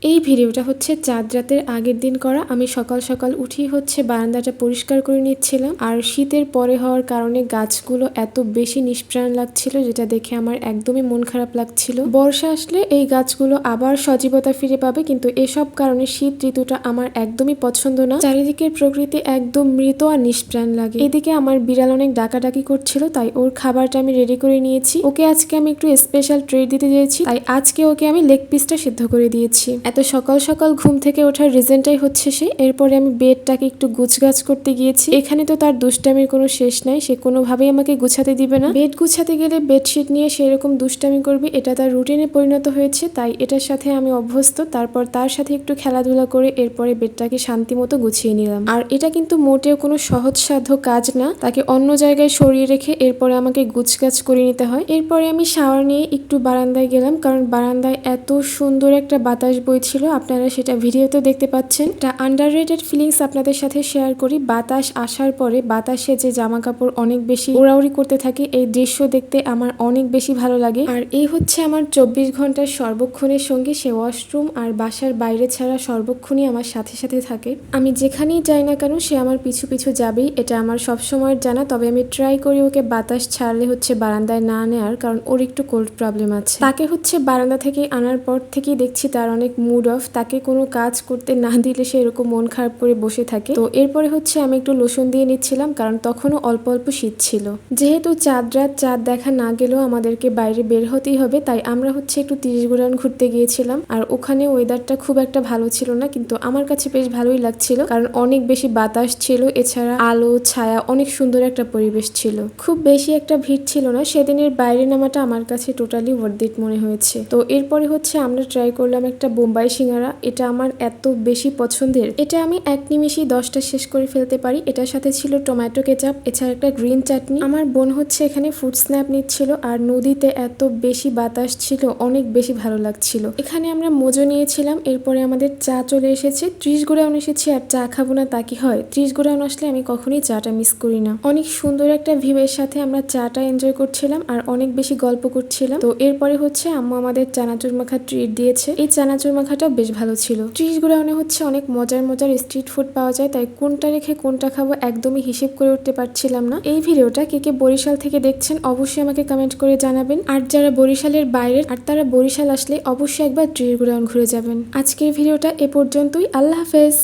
এই ভিডিওটা হচ্ছে চাঁদ রাতের আগের দিন করা। আমি সকাল সকাল উঠেই হচ্ছে বারান্দাটা পরিষ্কার করে নিচ্ছিলাম। আর শীতের পরে হওয়ার কারণে গাছগুলো এত বেশি নিষ্প্রাণ লাগছিল, যেটা দেখে আমার একদমই মন খারাপ লাগছিল। বর্ষা আসলে এই গাছগুলো আবার সজীবতা ফিরে পাবে, কিন্তু এসব কারণে শীত ঋতুটা আমার একদমই পছন্দ না। চারিদিকের প্রকৃতি একদম মৃত আর নিষ্প্রাণ লাগে। এদিকে আমার বিড়াল অনেক ডাকাডাকি করছিল, তাই ওর খাবারটা আমি রেডি করে নিয়েছি। ওকে আজকে আমি একটু স্পেশাল ট্রিট দিতে চেয়েছি, তাই আজকে ওকে আমি লেগ পিসটা সিদ্ধ করে দিয়েছি। এত সকাল সকাল ঘুম থেকে ওঠার রিজনটাই হচ্ছে সে। এরপরে আমি বেডটাকে একটু গুছগাছ করতে গিয়েছি। এখানে তো তার দুষ্টামির কোনো শেষ নাই, সে কোনোভাবেই আমাকে গুছাতে দিবে না। বেড গুছাতে গেলে বেডশিট নিয়ে সেরকম দুষ্টামি করবে, এটা তার রুটিনে পরিণত হয়েছে, তাই এটার সাথে আমি অভ্যস্ত। তারপর তার সাথে একটু খেলাধুলা করে এরপরে বেডটাকে শান্তি মতো গুছিয়ে নিলাম। আর এটা কিন্তু মোটেও কোনো সহজসাধ্য কাজ না, তাকে অন্য জায়গায় সরিয়ে রেখে এরপরে আমাকে গুছগাছ করে নিতে হয়। এরপরে আমি শাওয়ার নিয়ে একটু বারান্দায় গেলাম, কারণ বারান্দায় এত সুন্দর একটা বাতাস বইছিল, আপনারা সেটা ভিডিওতে দেখতে পাচ্ছেন। একটা আন্ডাররেটেড ফিলিংস আপনাদের সাথে শেয়ার করি। বাতাস আসার পরে বাতাসে যে জামা কাপড় অনেক বেশি উড়াউড়ি করতে থাকে, এই দৃশ্য দেখতে আমার অনেক বেশি ভালো লাগে। আর এই হচ্ছে আমার 24 ঘন্টার সর্বক্ষণের সঙ্গে। সে ওয়াশরুম আর বাসার বাইরে ছাড়া সর্বক্ষণই আমার সাথে সাথে থাকে। আমি যেখানেই যাই না কেন সে আমার পিছু পিছু যাবেই, এটা আমার সবসময়ের জানা। তবে আমি ট্রাই করি ওকে বাতাস ছাড়লে হচ্ছে বারান্দায় না নেওয়ার, কারণ ওর একটু কোল্ড প্রবলেম আছে। তাকে হচ্ছে বারান্দা থেকে আনার পর থেকেই দেখছি তার অনেক মুড অফ। তাকে কোনো কাজ করতে না দিলে সে এরকম মন খারাপ করে বসে থাকে। তো এরপরে হচ্ছে আমি একটু লোশন দিয়ে নিচ্ছিলাম, কারণ তখনও অল্প অল্প শীত ছিল। যেহেতু চাঁদ রাত, চাঁদ দেখা না গেলেও আমাদেরকে বাইরে বের হতেই হবে, তাই আমরা হচ্ছে একটু 30 গুরান ঘুরতে গিয়েছিলাম। আর ওখানে ওয়েদারটা খুব একটা ভালো ছিল না, কিন্তু আমার কাছে বেশ ভালোই লাগছিল, কারণ অনেক বেশি বাতাস ছিল, এছাড়া আলো ছায়া অনেক সুন্দর একটা পরিবেশ ছিল। খুব বেশি একটা ভিড় ছিল না। সেদিনের বাইরে নামাটা আমার কাছে টোটালি ওয়ার্থ ইট মনে হয়েছে। তো এরপরে হচ্ছে আমরা ট্রাই করলাম একটা বোম্বাই সিঙ্গারা। এটা আমার এত বেশি পছন্দের, এটা আমি এক নিমিষেই 10টা শেষ করে ফেলতে পারি। এটার সাথে ছিল টমেটো কেচাপ, এছাড়া একটা গ্রিন চাটনি। আমার বোন হচ্ছে এখানে ফুড স্ন্যাপ নিচ্ছিল, আর নদীতে এত বেশি বাতাস ছিল, অনেক বেশি ভালো লাগছিল। এখানে আমরা মোজো নিয়েছিলাম। এরপরে আমাদের চা চলে এসেছে। 30 গুরাউন এসেছি, আর চা খাবো না তা কি হয়? 30 গুরাউন আসলে আমি কখনোই চাটা মিস করি না। অনেক সুন্দর একটা ভিউয়ের সাথে আমরা চাটা এনজয় করছিলাম, আর অনেক বেশি গল্প করছিলাম। তো এরপরে হচ্ছে আম্মু আমাদের চানাচুর মাখা ট্রিট দিয়েছে। এই চানাচুর মাখাটাও বেশ ভালো ছিল। 30 গুরাউনে হচ্ছে অনেক মজার মজার স্ট্রিট ফুড পাওয়া যায়, তাই কোনটা রেখে কোনটা খাবো একদমই হিসেব করে উঠতে পারছিলাম না। এই ভিডিওটা কে কে বরিশাল থেকে দেখছেন অবশ্যই আমাকে কমেন্ট করে জানাবেন। আর যারা বরিশালের বাইরের, আর তারা বরিশাল আসলে অবশ্যই একবার 30 গুরাউন ঘুরে যাবেন। আজকের ভিডিওটা এ পর্যন্তই। আল্লাহ হাফেজ।